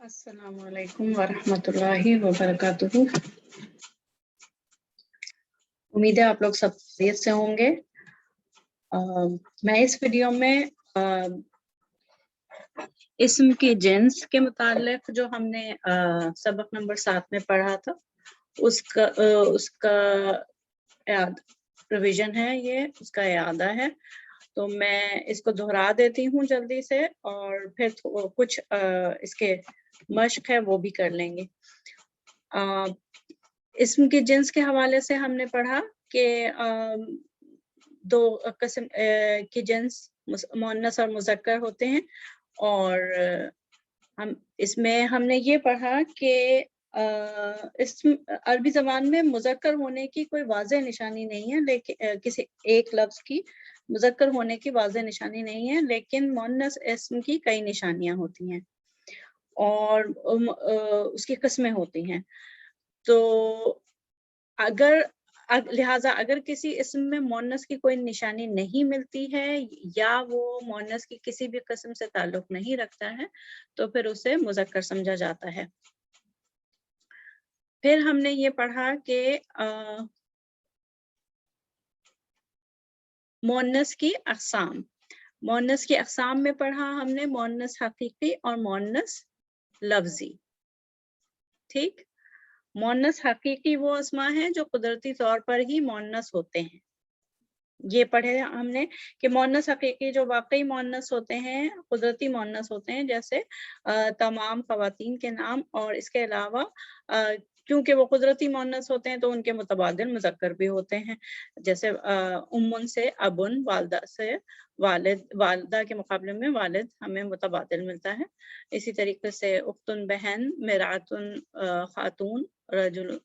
अस्सलाम वालेकुम वरहमतुल्लाहि वबरकातुहू। उम्मीद है आप लोग सब खैरियत से होंगे। मैं इस वीडियो में इस्म की जिन्स के मुतालिक जो हमने सबक नंबर 7 में पढ़ा था उसका रिवीजन है, ये उसका यादा है। तो मैं इसको दोहरा देती हूँ जल्दी से और फिर कुछ इसके मश्क है वो भी कर लेंगे। इस्म की जिन्स के हवाले से हमने पढ़ा कि दो किस्म की जिन्स मुअन्नस और मुज़क्कर होते हैं, और हम इसमें हमने ये पढ़ा कि इस्म अरबी ज़बान में मुज़क्कर होने की कोई वाज़ेह निशानी नहीं है, लेकिन किसी एक लफ्ज़ की मुज़क्कर होने की वाज़ेह निशानी नहीं है, लेकिन मुअन्नस इस्म की कई निशानियाँ होती हैं और उसकी किस्में होती हैं। तो लिहाजा अगर किसी इस्म में मुअन्नस की कोई निशानी नहीं मिलती है या वो मुअन्नस की किसी भी किस्म से ताल्लुक नहीं रखता है तो फिर उसे मुज़क्कर समझा जाता है। फिर हमने ये पढ़ा कि मुअन्नस की अक़साम में पढ़ा हमने मुअन्नस हकीकी और मुअन्नस लफ्ज़ी। ठीक, मुअन्नस हकीकी वो अस्मा है जो कुदरती तौर पर ही मुअन्नस होते हैं। ये पढ़े हमने कि मुअन्नस हकीकी जो वाकई मुअन्नस होते हैं, कुदरती मुअन्नस होते हैं, जैसे तमाम ख़वातीन के नाम, और इसके अलावा क्योंकि वो कुदरती मुअन्नस होते हैं तो उनके मुतबादिल मुज़क्कर भी होते हैं, जैसे उम्मुन से अबुन, वालदा से वालिद, वालदा के मुकाबले में वालिद हमें मुतबादिल मिलता है। इसी तरीके से उख्तुन बहन, मिरातुन खातून, रजुल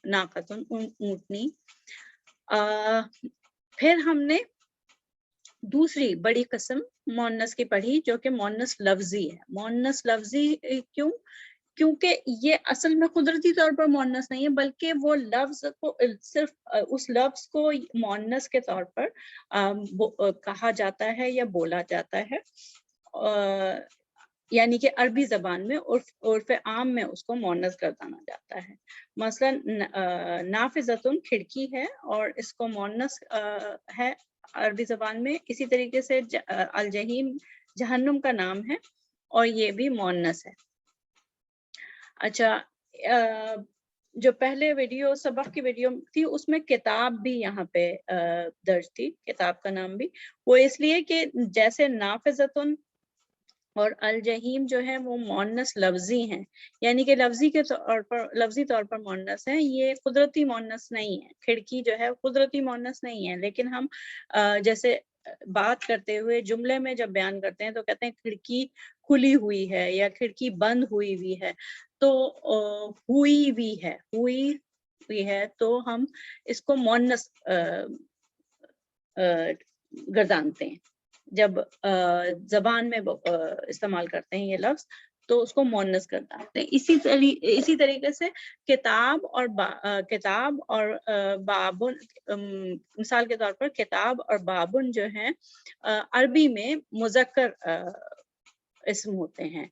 नाक़तुन ऊँटनी। फिर हमने दूसरी बड़ी किस्म मुअन्नस की पढ़ी जो कि मुअन्नस लफ्ज़ी है। मुअन्नस लफ्ज़ी क्यों? क्योंकि ये असल में कुदरती तौर पर मुअन्नस नहीं है, बल्कि वो लफ्ज़ को सिर्फ उस लफ्ज़ को मुअन्नस के तौर पर कहा जाता है या बोला जाता है, यानी कि अरबी ज़बान में उर्फ़ आम में उसको मुअन्नस गर्दाना जाता है। मसलन नाफ़िज़तुन खिड़की है और इसको मुअन्नस है अरबी ज़बान में। इसी तरीके से अल जहीम जहन्नुम का नाम है और ये भी मुअन्नस है। अच्छा, जो पहले वीडियो सबक की वीडियो थी उसमें किताब भी यहाँ पे दर्ज थी, किताब का नाम भी। वो इसलिए कि जैसे नाफ़िज़तुन और अल जहीम जो है वो मुअन्नस लफ्ज़ी हैं, यानी कि लफ्ज़ी तौर पर मुअन्नस है, ये कुदरती मुअन्नस नहीं है। खिड़की जो है कुदरती मुअन्नस नहीं है, लेकिन हम जैसे बात करते हुए जुमले में जब बयान करते हैं तो कहते हैं खिड़की खुली हुई है या खिड़की बंद हुई हुई है, तो हुई हुई है तो हम इसको मुअन्नस गर्दानते हैं। जब ज़बान में इस्तेमाल करते हैं ये लफ्ज़ तो उसको मुअन्नस गर्दानते हैं। इसी तरीके से किताब और बाबुन, मिसाल के तौर पर किताब और बाबुन जो हैं अरबी में मुज़क्कर इस्म होते हैं।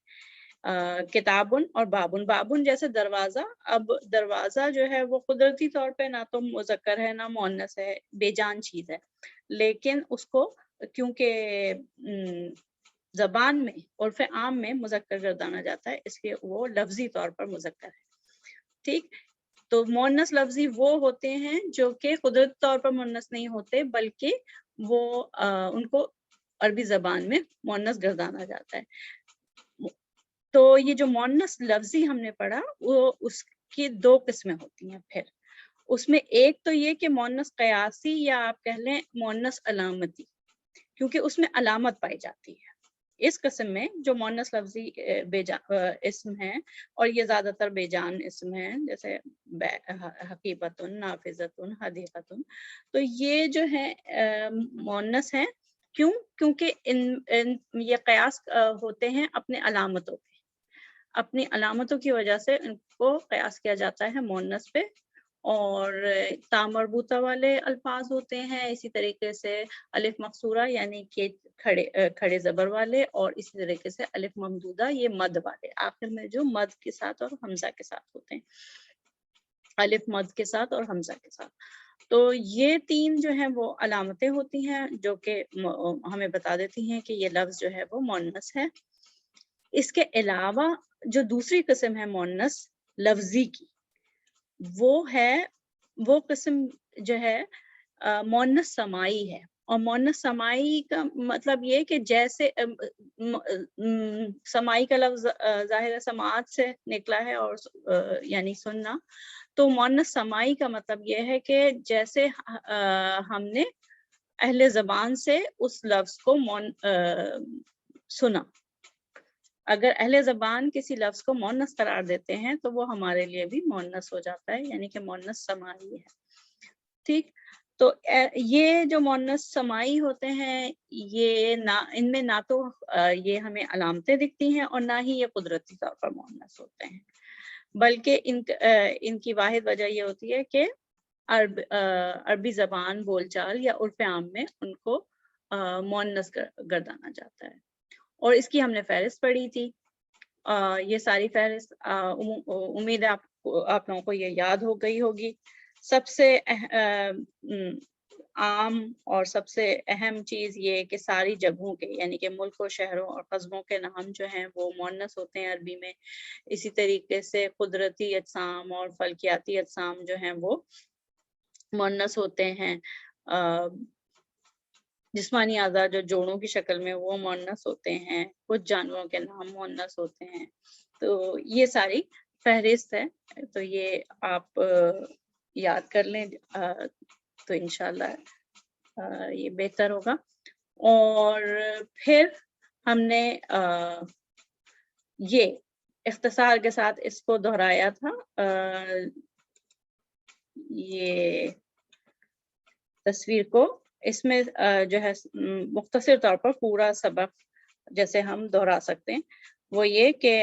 किताबुन और बाबुन जैसे दरवाज़ा। अब दरवाज़ा जो है वो कुदरती तौर पे ना तो मुज़क्कर है ना मुअन्नस है, बेजान चीज़ है, लेकिन उसको क्योंकि ज़बान में उर्फ़ आम में मुज़क्कर गर्दाना जाता है, इसलिए वो लफ्ज़ी तौर पर मुज़क्कर है। ठीक, तो मुअन्नस लफ्ज़ी वो होते हैं जो कि कुदरती तौर पर मुअन्नस नहीं होते, बल्कि वो उनको अरबी ज़बान में मुअन्नस गर्दाना जाता है। तो ये जो मुअन्नस लफ्ज़ी हमने पढ़ा वो उसकी दो किस्में होती हैं। फिर उसमें एक तो ये कि मुअन्नस क़यासी या आप कह लें मुअन्नस अलामती, क्योंकि उसमें अलामत पाई जाती है। इस किस्म में जो मुअन्नस लफ्ज़ी इस्म है, और ये ज़्यादातर बेजान इस्म है, जैसे हकीबतुन, नाफ़िज़तुन, हदीक़तुन, तो ये जो है मुअन्नस है। क्यों? क्योंकि इन ये क़यास होते हैं अपने अलामतों पे। अपनी अलामतों की वजह से इनको क़यास किया जाता है मुअन्नस पे, اور تا مربوطہ والے الفاظ ہوتے ہیں، اسی طریقے سے الف مقصورہ یعنی کہ کھڑے زبر والے، اور اسی طریقے سے الف ممدودہ یہ مد والے، آخر میں جو مد کے ساتھ اور حمزہ کے ساتھ ہوتے ہیں، الف مد کے ساتھ اور حمزہ کے ساتھ۔ تو یہ تین جو ہیں وہ علامتیں ہوتی ہیں جو کہ ہمیں بتا دیتی ہیں کہ یہ لفظ جو ہے وہ مؤنث ہے۔ اس کے علاوہ جو دوسری قسم ہے مؤنث لفظی کی، وہ قسم جو ہے مؤنث سماعی ہے، اور مؤنث سماعی کا مطلب یہ کہ جیسے سماعی کا لفظ ظاہر سماعت سے نکلا ہے اور یعنی سننا، تو مؤنث سماعی کا مطلب یہ ہے کہ جیسے ہم نے اہل زبان سے اس لفظ کو سنا، اگر اہل زبان کسی لفظ کو مؤنث قرار دیتے ہیں تو وہ ہمارے لیے بھی مؤنث ہو جاتا ہے، یعنی کہ مؤنث سماعی ہے۔ ٹھیک، تو یہ جو مؤنث سماعی ہوتے ہیں یہ ان میں نہ تو یہ ہمیں علامتیں دکھتی ہیں اور نہ ہی یہ قدرتی طور پر مؤنث ہوتے ہیں، بلکہ ان کی واحد وجہ یہ ہوتی ہے کہ عربی زبان بول چال یا عرف عام میں ان کو مؤنث گردانا جاتا ہے، اور اس کی ہم نے فہرست پڑھی تھی۔ یہ ساری فہرست امید ہے آپ لوگوں کو یہ یاد ہو گئی ہوگی۔ سب سے عام اور سب سے اہم چیز یہ کہ ساری جگہوں کے یعنی کہ ملک و شہروں اور قصبوں کے نام جو ہیں وہ مؤنث ہوتے ہیں عربی میں، اسی طریقے سے قدرتی اجسام اور فلکیاتی اجسام جو ہیں وہ مؤنث ہوتے ہیں، جسمانی اعضاء جو جوڑوں کی شکل میں وہ مؤنث ہوتے ہیں، کچھ جانوروں کے نام مؤنث ہوتے ہیں۔ تو یہ ساری فہرست ہے، تو یہ آپ یاد کر لیں تو انشاءاللہ یہ بہتر ہوگا۔ اور پھر ہم نے یہ اختصار کے ساتھ اس کو دہرایا تھا، یہ تصویر کو، اس میں جو ہے مختصر طور پر پورا سبق جیسے ہم دہرا سکتے ہیں، وہ یہ کہ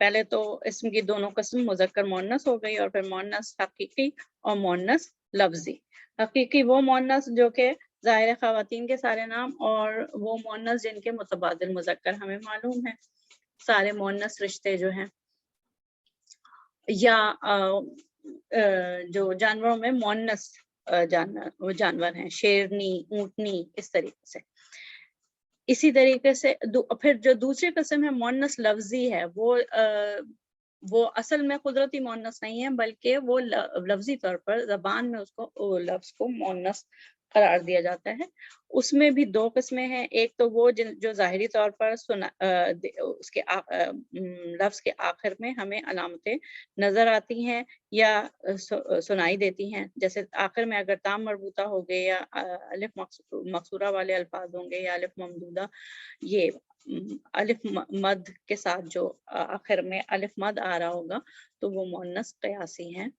پہلے تو اسم کی دونوں قسم مذکر مؤنث ہو گئی، اور پھر مؤنث حقیقی اور مؤنث لفظی۔ حقیقی وہ مؤنث جو کہ ظاہر خواتین کے سارے نام، اور وہ مؤنث جن کے متبادل مذکر ہمیں معلوم ہے، سارے مؤنث رشتے جو ہیں، یا جو جانوروں میں مؤنث جانور ہیں، شیرنی، اونٹنی، اس طریقے سے۔ اسی طریقے سے پھر جو دوسری قسم ہے مؤنث لفظی ہے، وہ اصل میں قدرتی مؤنث نہیں ہے، بلکہ وہ لفظی طور پر زبان میں اس کو لفظ کو مؤنث قرار دیا جاتا ہے۔ اس میں بھی دو قسمیں ہیں، ایک تو وہ جو ظاہری طور پر اس کے لفظ کے آخر میں ہمیں علامتیں نظر آتی ہیں یا سنائی دیتی ہیں، جیسے آخر میں اگر تام مربوطہ ہو گئے، یا الف مقصورہ والے الفاظ ہوں گے، یا الف ممدودہ، یہ الف مد کے ساتھ جو آخر میں الف مد آ رہا ہوگا تو وہ مؤنث قیاسی ہیں،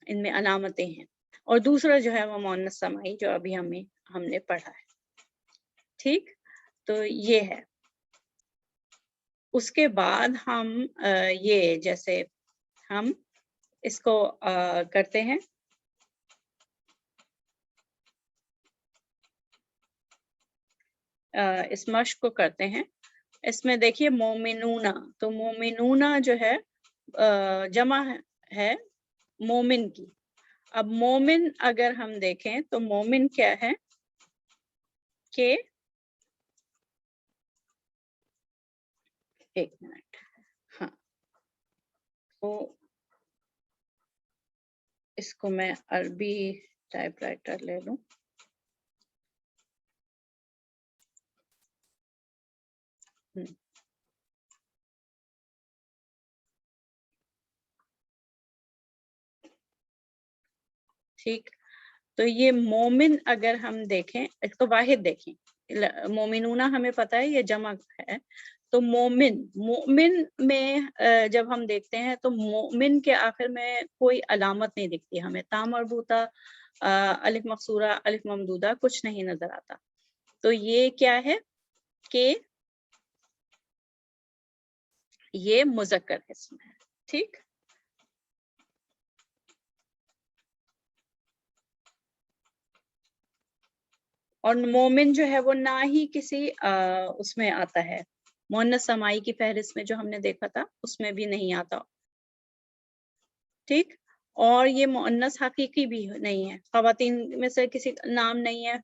ان میں علامتیں ہیں۔ اور دوسرا جو ہے وہ مؤنث سماعی جو ابھی ہم نے پڑھا ہے۔ ٹھیک، تو یہ ہے۔ اس کے بعد ہم یہ جیسے ہم اس کو کرتے ہیں، اس مشق کو کرتے ہیں۔ اس میں دیکھیے مومنونا، تو مومنونا جو ہے جمع ہے مومن کی۔ اب مومن اگر ہم دیکھیں تو مومن کیا ہے کہ ایک منٹ، ہاں، تو اس کو میں عربی ٹائپ رائٹر لے لوں۔ ٹھیک، تو یہ مومن اگر ہم دیکھیں، اس کو واحد دیکھیں، مومنونہ ہمیں پتہ ہے یہ جمع ہے، تو مومن میں جب ہم دیکھتے ہیں تو مومن کے آخر میں کوئی علامت نہیں دکھتی ہمیں، تا مربوطہ، الف مقصورہ، الف ممدودہ کچھ نہیں نظر آتا، تو یہ کیا ہے کہ یہ مذکر اسم ہے۔ ٹھیک، اور مومن جو ہے وہ نہ ہی کسی اس میں آتا ہے، مؤنث سمائی کی فہرست میں جو ہم نے دیکھا تھا اس میں بھی نہیں آتا، ٹھیک. اور یہ مؤنث حقیقی بھی نہیں ہے، خواتین میں سے کسی کا نام نہیں ہے،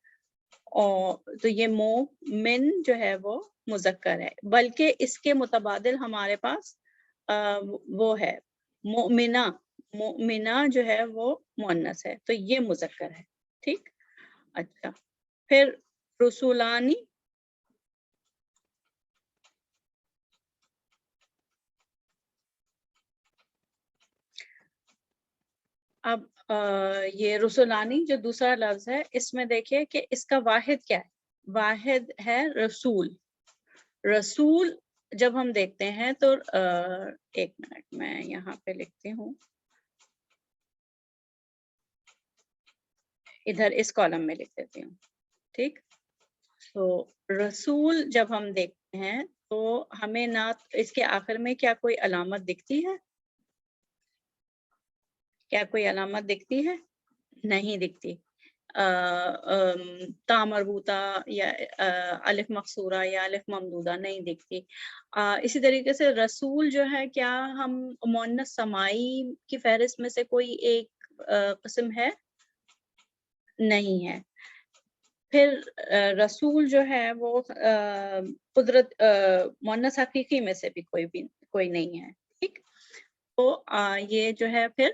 اور تو یہ مومن جو ہے وہ مذکر ہے، بلکہ اس کے متبادل ہمارے پاس وہ ہے مؤمنہ، مؤمنہ جو ہے وہ مؤنث ہے، تو یہ مذکر ہے، ٹھیک. اچھا، پھر رسولانی، اب یہ رسولانی جو دوسرا لفظ ہے اس میں دیکھیے کہ اس کا واحد کیا ہے، واحد ہے رسول. رسول جب ہم دیکھتے ہیں تو ایک منٹ میں یہاں پہ لکھتی ہوں، ادھر اس کالم میں لکھ دیتی ہوں، ٹھیک. تو رسول جب ہم دیکھتے ہیں تو ہمیں نہ اس کے آخر میں کیا کوئی علامت دکھتی ہے، کیا کوئی علامت دکھتی ہے؟ نہیں دکھتی. تا مربوطہ یا الف مقصورہ یا الف ممدودہ نہیں دکھتی. اسی طریقے سے رسول جو ہے، کیا ہم مؤنث سمائی کی فہرست میں سے کوئی ایک قسم ہے؟ نہیں ہے. پھر رسول جو ہے وہ قدرت مؤنث حقیقی میں سے بھی کوئی نہیں ہے، ٹھیک. تو یہ جو ہے پھر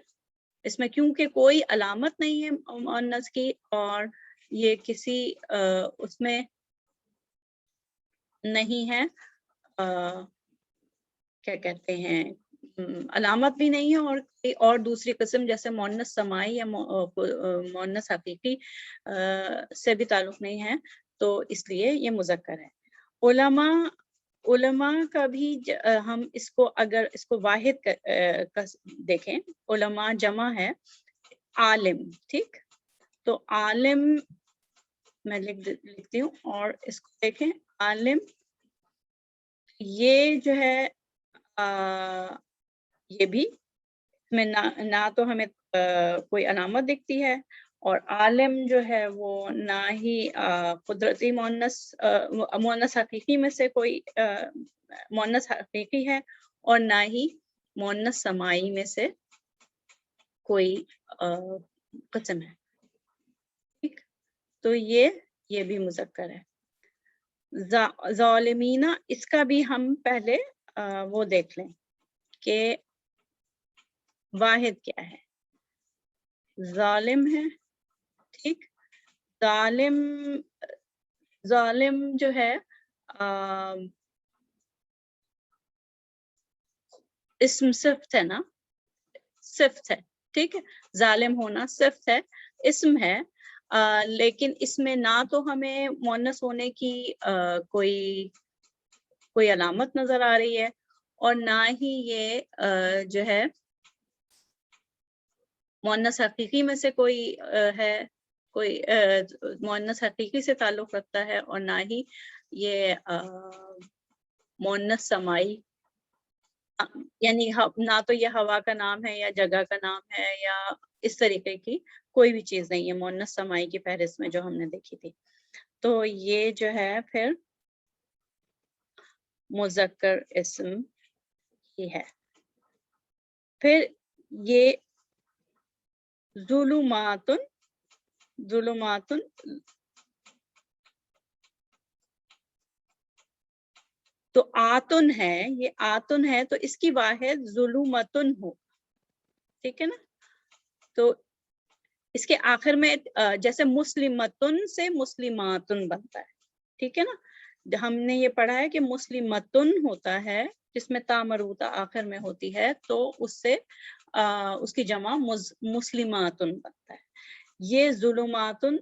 اس میں کیونکہ کوئی علامت نہیں ہے مؤنث کی، اور یہ کسی اس میں نہیں ہے، کیا کہتے ہیں، علامت بھی نہیں ہے، اور دوسری قسم جیسے مؤنث سمائی یا مؤنث حقیقی سے بھی تعلق نہیں ہے، تو اس لیے یہ مذکر ہے. علماء کا بھی ہم اس کو اگر اس کو واحد دیکھیں، علماء جمع ہے عالم، ٹھیک. تو عالم میں لکھتی ہوں، اور اس کو دیکھیں عالم، یہ جو ہے یہ بھی میں نہ تو ہمیں کوئی علامت دکھتی ہے، اور عالم جو ہے وہ نہ ہی قدرتی مؤنث حقیقی میں سے کوئی مؤنث حقیقی ہے، اور نہ ہی مؤنث سمائی میں سے کوئی قسم ہے، ٹھیک. تو یہ بھی مذکر ہے. ظالمینہ، اس کا بھی ہم پہلے وہ دیکھ لیں کہ واحد کیا ہے. ظالم ہے، ٹھیک. ظالم جو ہے اسم صفت ہے نا، صفت ہے، ٹھیک ہے. ظالم ہونا صفت ہے، اسم ہے، لیکن اس میں نہ تو ہمیں مؤنث ہونے کی کوئی علامت نظر آ رہی ہے، اور نہ ہی یہ جو ہے مؤنث حقیقی میں سے کوئی ہے، کوئی مؤنث حقیقی سے تعلق رکھتا ہے، اور نہ ہی یہ مؤنث سمائی، یعنی نہ تو یہ ہوا کا نام ہے یا جگہ کا نام ہے یا اس طریقے کی کوئی بھی چیز نہیں ہے مؤنث سمائی کی فہرست میں جو ہم نے دیکھی تھی. تو یہ جو ہے پھر مذکر اسم ہی ہے. پھر یہ ظلمات، تو آتن ہے، یہ آتن ہے، تو اس کی واحد ظلمتن ہو، ٹھیک ہے نا. تو اس کے آخر میں جیسے مسلمتن سے مسلماتن بنتا ہے، ٹھیک ہے نا. ہم نے یہ پڑھا ہے کہ مسلمتن ہوتا ہے جس میں تا مربوطہ آخر میں ہوتی ہے، تو اس سے اس کی جمع مسلماتن بنتا ہے. یہ ظلمتن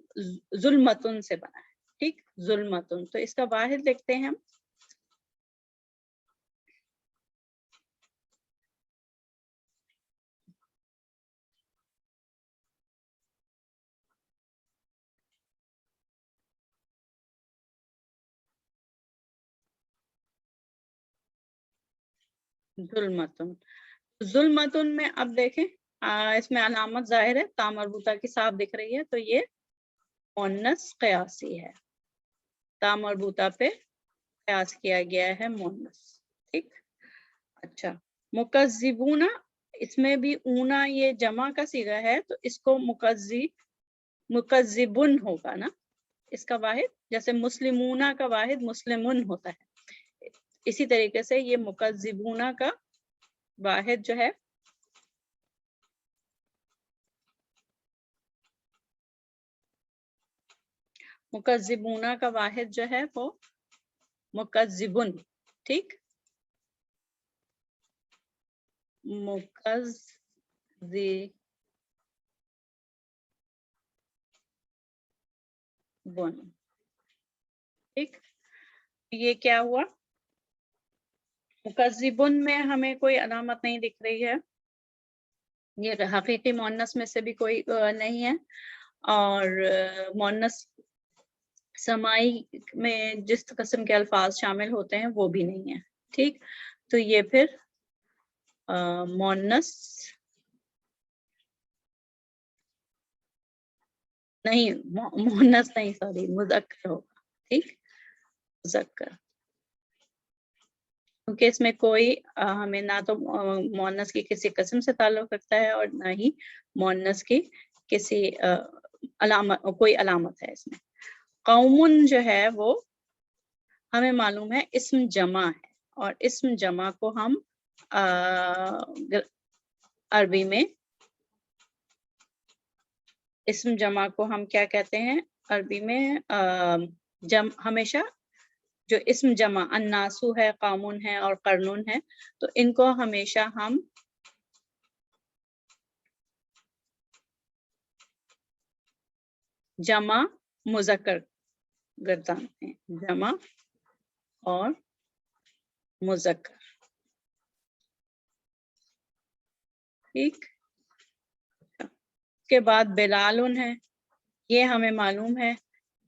سے بنا ہے، ٹھیک. ظلمتن، تو اس کا واحد دیکھتے ہیں ہم. ظلمتن میں اب دیکھیں اس میں علامت ظاہر ہے، تا مربوطہ کی صاف دکھ رہی ہے، تو یہ मोन्नस कयासी है, ता मरबूता पे कयास किया गया है मोन्नस। ठीक, अच्छा मुकज्जिबूना, इसमें भी ऊना ये जमा का सीगा है तो इसको मुकज्जिबुन होगा ना, इसका वाहिद जैसे मुस्लिमूना का वाहिद मुस्लिमुन होता है, इसी तरीके से ये मुकज्जिबूना का वाहिद जो है मुकज्जिबूना का वाहिद जो है वो मुकज्जिबुन। ठीक, मुकज्जिबुन। ठीक, ये क्या हुआ, मुकज्जिबुन में हमें कोई अलामत नहीं दिख रही है, ये हकीकी मोन्नस में से भी कोई नहीं है, और मोन्नस समाई में जिस किस्म के अल्फाज शामिल होते हैं वो भी नहीं है। ठीक, तो ये फिर मोन्नस नहीं, मोन्नस नहीं, सॉरी, मुज़क्कर होगा। ठीक, मुज़क्कर, क्योंकि इसमें कोई हमें ना तो मोन्नस की किसी किस्म से ताल्लुक रखता है और ना ही मोन्नस की किसी अलामत, कोई अलामत है इसमें। कौमुन जो है वो हमें मालूम है इस्म जमा है, और इस्म जमा को हम अरबी में इस्म जमा को हम क्या कहते हैं अरबी में, हमेशा जो इस्म जमा अन्नासु है, कामुन है और कर्नुन है, तो इनको हमेशा हम जमा मुज़क्कर गर्दानते हैं, जमा और मुज़क्कर। ठीक, के बाद बिलालुन है, ये हमें मालूम है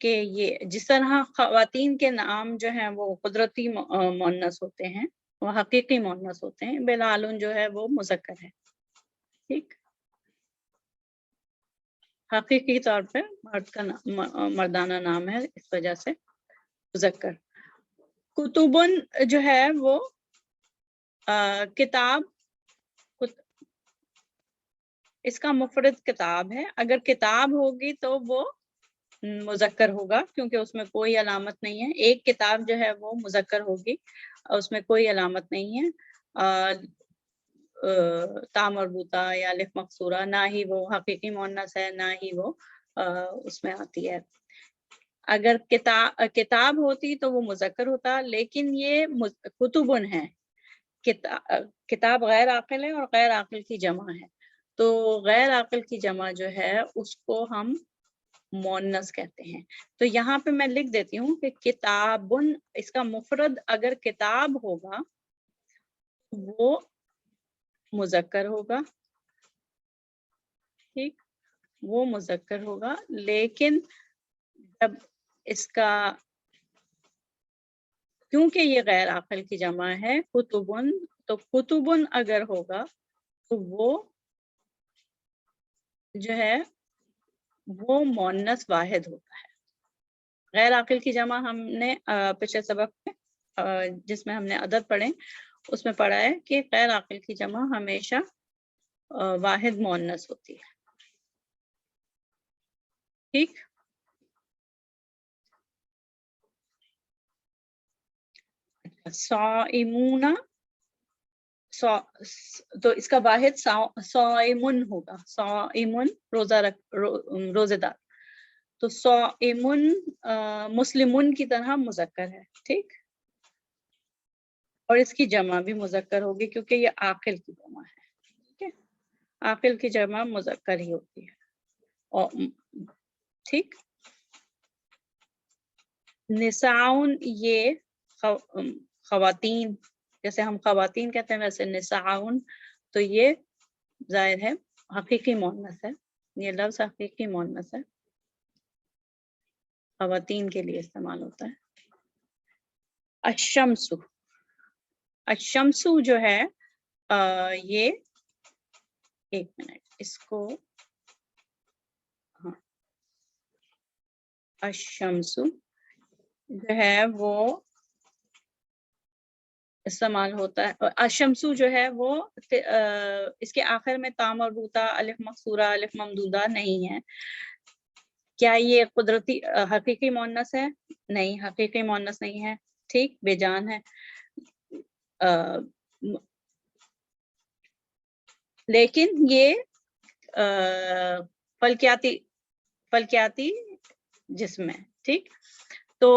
कि ये जिस तरह ख़वातीन के नाम जो हैं वो कुदरती मुअन्नस होते हैं, वो हकीकी मुअन्नस होते हैं, बिलालुन जो है वो मुज़क्कर है। ठीक, हकीकी तौर पे मर्द का मर्दाना नाम है, इस वजह से मुज़क्कर। कुतुबुन जो है वो किताब, इसका मुफरद किताब है, अगर किताब होगी तो वो मुज़क्कर होगा क्योंकि उसमें कोई अलामत नहीं है। एक किताब जो है वो मुज़क्कर होगी, उसमें कोई अलामत नहीं है, ता मरबूता या अलिफ मकसूरा, ना ही वो हकीकी मुअन्नस है ना ही वो उसमें आती है। अगर किताब होती तो वो मुज़क्कर होता, लेकिन ये कुतुबुन है, किताब गैर आकिल है और गैर आकिल की जमा है, तो गैर आकिल की जमा जो है उसको हम मुअन्नस कहते हैं। तो यहाँ पे मैं लिख देती हूँ कि किताबुन, इसका मुफरद अगर किताब होगा वो मुज़क्कर होगा। ठीक, वो मुज़क्कर होगा, लेकिन जब इसका, क्योंकि ये गैर आकिल की जमा है कुतुबुन, तो कुतुबुन अगर होगा तो वो जो है वो मुअन्नस वाहिद होता है। गैर आकिल की जमा हमने पिछले सबक में जिसमें हमने अदद पढ़े उसमें पढ़ा है कि गैर आकिल की जमा हमेशा वाहिद मुअन्नस होती है। ठीक, साइमूना, तो इसका वाहिद साइमुन होगा, साइमुन रोजेदार, तो साइमुन मुस्लिमुन की तरह मुज़क्कर है। ठीक, और इसकी जमा भी मुज़क्कर होगी क्योंकि ये आकिल की जमा है। ठीक है, आकिल की जमा मुज़क्कर ही होती है। और ठीक, निसाउन ये ख़वातीन, जैसे हम ख़वातीन कहते हैं वैसे निसाउन, तो ये जाहिर है हकीकी मुअन्नस है, ये लफ्ज़ हकीकी मुअन्नस है, ख़वातीन के लिए इस्तेमाल होता है। अशम्सु, अशम्सु जो है ये, एक मिनट इसको, हाँ अशम्सु जो है वो इस्तेमाल होता है। अशम्सु जो है वो इसके आखिर में ता मरबूता, अलिफ मकसूरा, अलिफ ममदूदा नहीं है। क्या ये कुदरती हकीकी मुअन्नस है? नहीं, हकीकी मुअन्नस नहीं है, ठीक, बेजान है। लेकिन ये फलकियाती जिस्म है, ठीक। तो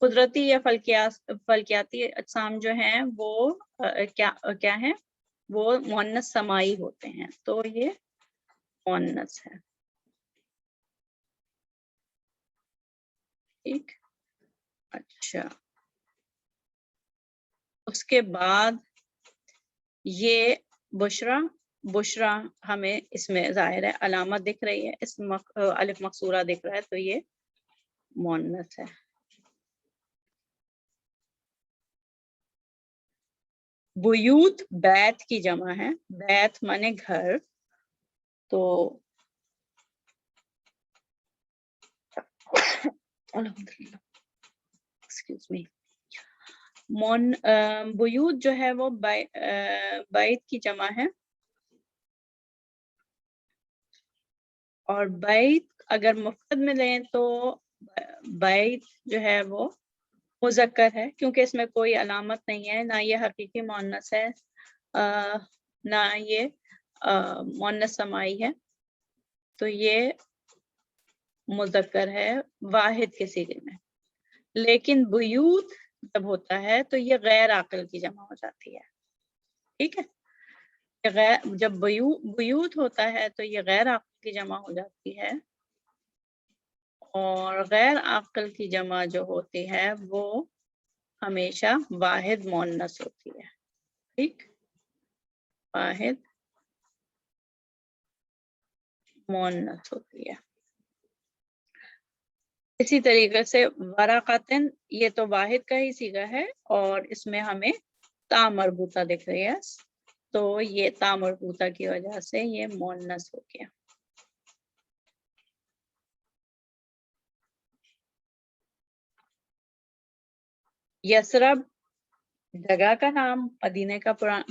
कुदरती या फलकियाती अजसाम जो हैं वो क्या है, वो मुअन्नस समाई होते हैं, तो ये मुअन्नस है, ठीक। अच्छा, उसके बाद ये बुशरा हमें इसमें जाहिर है अलामत दिख रही है, अलिफ मकसूरा दिख रहा है, तो ये मुअन्नस है। बुयूत बैत की जमा है, बैत माने घर, तो एक्सक्यूज मी, बुयूत जो है वो बैत की जमा है, और बैत अगर मुफ्रद में लें तो बैत जो है वो मुज़क्कर है, क्योंकि इसमें कोई अलामत नहीं है, ना ये हकीकी मुअन्नस है, ना ये मुअन्नस समाई है, तो ये मुज़क्कर है वाहिद के सीगे में। लेकिन बुयूत जब होता है तो ये गैर आकिल की जमा हो जाती है, ठीक है। जब बुयूत होता है तो ये गैर आकिल की जमा हो जाती है, और गैर आकिल की जमा जो होती है वो हमेशा वाहिद मुअन्नस होती है, ठीक, वाहिद मुअन्नस होती है। इसी तरीके से वराक़तन, ये तो वाहिद का ही सीगा है, और इसमें हमें ता मरबूता दिख रही है, तो ये ता मरबूता की वजह से ये मुअन्नस हो गया। यसरब जगह का नाम,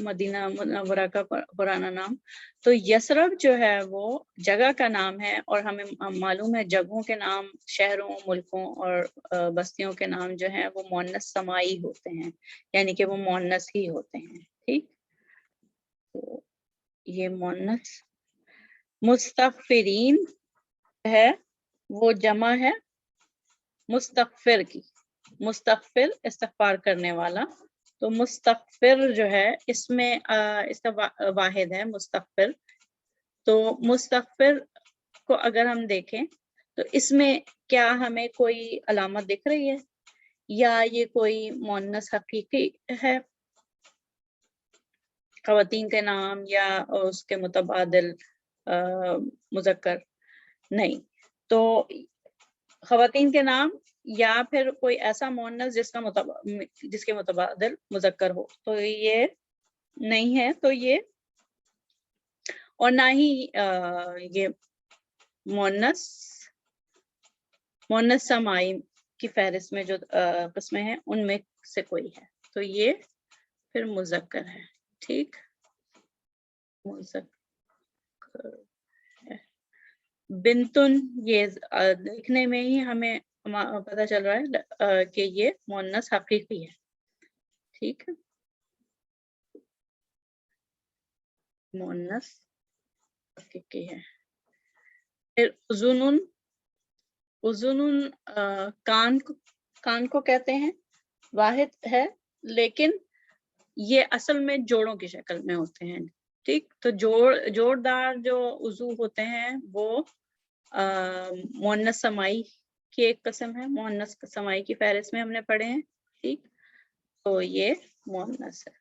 मदीना मुनव्वरा का पुराना नाम, तो यसरब जो है वो जगह का नाम है, और हमें मालूम है जगहों के नाम शहरों, मुल्कों और बस्तियों के नाम जो हैं वो मुअन्नस समाई होते हैं, यानी कि वो मुअन्नस ही होते हैं, ठीक। तो ये मुअन्नस। मुस्तगफिरीन है वो जमा है मुस्तगफिर की, मुस्तगफिर इस्तिगफार करने वाला, तो मुस्तगफिर जो है इसमें इसका वाहिद है मुस्तगफिर, तो मुस्तगफिर को अगर हम देखें तो इसमें क्या हमें कोई अलामत दिख रही है, या ये कोई मुअन्नस हकीकी है, ख़वातीन के नाम या उसके मुतबादिल मुज़क्कर? नहीं, तो ख़वातीन के नाम या फिर कोई ऐसा मुअन्नस जिसके मुतबादिल मुज़क्कर हो, तो ये नहीं है, तो ये, और ना ही ये मुअन्नस समाई की फहरिस्त में जो किस्में हैं उनमें से कोई है, तो ये फिर मुज़क्कर है, ठीक, मुज़क्कर है। बिंतुन, ये देखने में ही हमें पता चल रहा है कि ये मुअन्नस हकीकी है, ठीक है, मुअन्नस हकीकी है। फिर उज़ुनुन कान को कहते हैं, वाहिद है, लेकिन ये असल में जोड़ों की शक्ल में होते हैं, ठीक। तो जोड़दार जो उज़ू होते हैं वो मुअन्नस समाई की एक किस्म है, मुअन्नस समाई की फहरिस्त में हमने पढ़े हैं, ठीक, तो ये मुअन्नस है।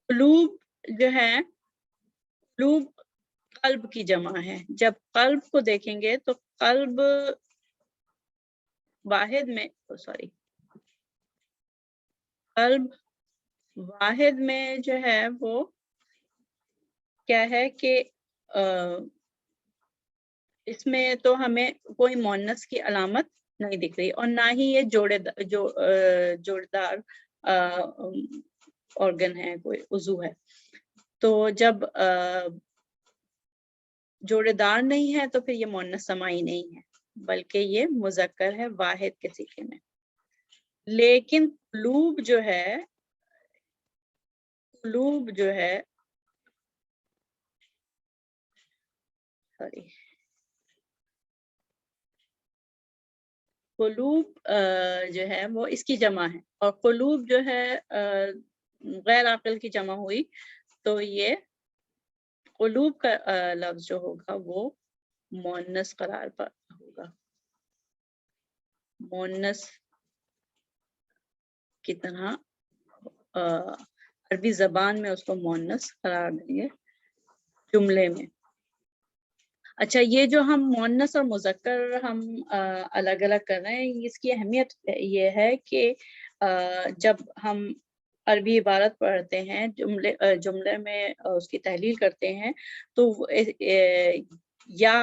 कुलूब जो है, कुलूब कल्ब की जमा है, जब कल्ब को देखेंगे तो कल्ब वाहिद में, सॉरी, कल्ब वाहिद में जो है वो क्या है कि اس میں تو ہمیں کوئی مونس کی علامت نہیں دکھ رہی اور نہ ہی یہ جوڑدار آرگن ہے، کوئی عضو ہے. تو جب جوڑے دار نہیں ہے تو پھر یہ مؤنث سمائی نہیں ہے بلکہ یہ مذکر ہے واحد کے صیغے میں. لیکن قلوب جو ہے قلوب جو ہے وہ اس کی جمع ہے، اور قلوب جو ہے غیر عاقل کی جمع ہوئی تو یہ قلوب کا لفظ جو ہوگا وہ مؤنث قرار پر ہوگا. مؤنث کی طرح عربی زبان میں اس کو مؤنث قرار دیں گے جملے میں. اچھا، یہ جو ہم مؤنث اور مذکر ہم الگ الگ کر رہے ہیں، اس کی اہمیت یہ ہے کہ جب ہم عربی عبارت پڑھتے ہیں، جملے میں اس کی تحلیل کرتے ہیں تو یا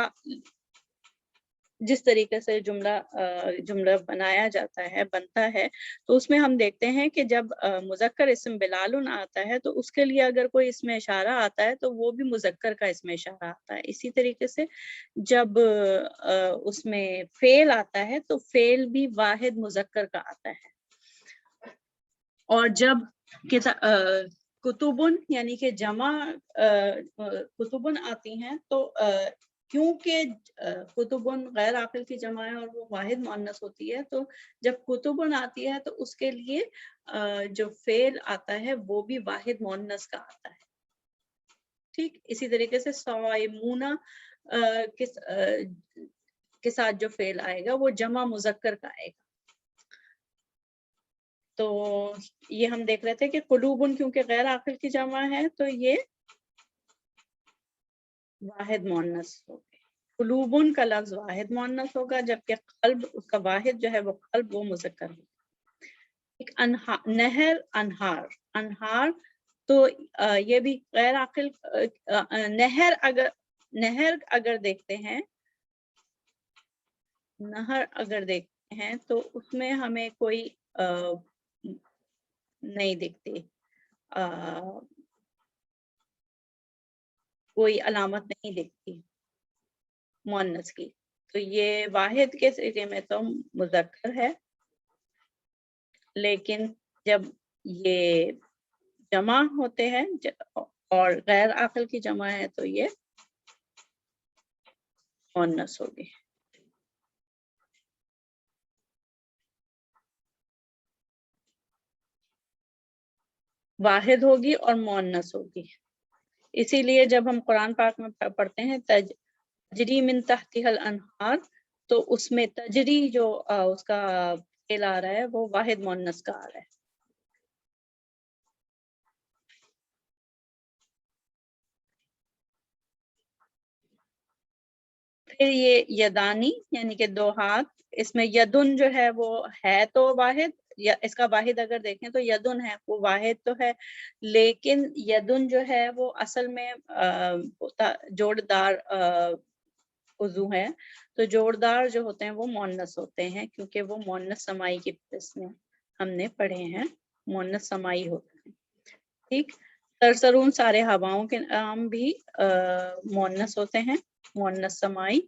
جس طریقے سے جملہ بنتا ہے تو اس میں ہم دیکھتے ہیں کہ جب مذکر اسم بلال آتا ہے تو اس کے لیے اگر کوئی اسم اشارہ آتا ہے تو وہ بھی مذکر کا اسم اشارہ آتا ہے. اسی طریقے سے جب اس میں فعل آتا ہے تو فعل بھی واحد مذکر کا آتا ہے. اور جب کتبن یعنی کہ جمع کتبن آتی ہیں تو کیونکہ کتبن غیر عاقل کی جمع ہے اور وہ واحد مؤنث ہوتی ہے، تو جب کتبن آتی ہے تو اس کے لیے جو فعل آتا ہے وہ بھی واحد مؤنث کا آتا ہے. ٹھیک اسی طریقے سے صائمون کے ساتھ جو فعل آئے گا وہ جمع مذکر کا آئے گا. تو یہ ہم دیکھ رہے تھے کہ قلوبن کیونکہ غیر عاقل کی جمع ہے تو یہ واحد مؤنث ہوگا. قلوبن کا لفظ واحد مؤنث ہوگا جبکہ قلب اس کا واحد جو ہے وہ قلب وہ مذکر ہوگا. نہر انہار تو یہ بھی غیر عاقل. نہر اگر دیکھتے ہیں تو اس میں ہمیں کوئی نہیں دکھتی، کوئی علامت نہیں دکھتی مؤنث کی. تو یہ واحد کے صیغے میں تو مذکر ہے، لیکن جب یہ جمع ہوتے ہیں اور غیر عاقل کی جمع ہے تو یہ مؤنث ہوگی. واحد ہوگی اور مؤنث ہوگی. اسی لیے جب ہم قرآن پاک میں پڑھتے ہیں تجری من تحتها الانہار تو اس میں تجری جو اس کا فعل آ رہا ہے وہ واحد مؤنث کا آ رہا ہے. پھر یہ یدانی یعنی کہ دو ہاتھ، اس میں یدن جو ہے وہ ہے تو واحد، یا اس کا واحد اگر دیکھیں تو یدن ہے، وہ واحد تو ہے، لیکن یدن جو ہے وہ اصل میں جوڑدار عضو ہے. تو جوڑدار جو ہوتے ہیں وہ مؤنث ہوتے ہیں کیونکہ وہ مؤنث سمائی کی قسم ہم نے پڑھے ہیں، مؤنث سمائی ہوتے ہیں. ٹھیک، سرسرون سارے ہواؤں کے نام بھی مؤنث ہوتے ہیں، مؤنث سمائی.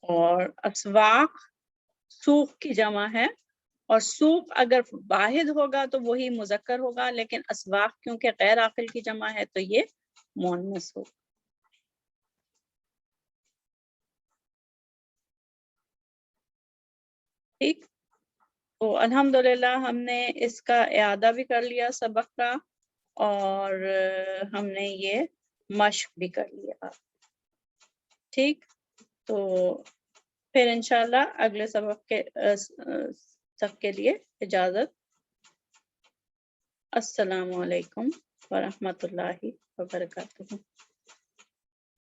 اور اسواق سوق کی جمع ہے، اور سوق اگر واحد ہوگا تو وہی مذکر ہوگا، لیکن اسواق کیونکہ غیر عاقل کی جمع ہے تو یہ مؤنث ہوگا. ٹھیک، تو الحمدللہ ہم نے اس کا اعادہ بھی کر لیا سبق کا، اور ہم نے یہ مشق بھی کر لیا. ٹھیک، تو پھر انشاءاللہ اگلے سبق کے لیے اجازت. السلام علیکم ورحمۃ اللہ وبرکاتہ.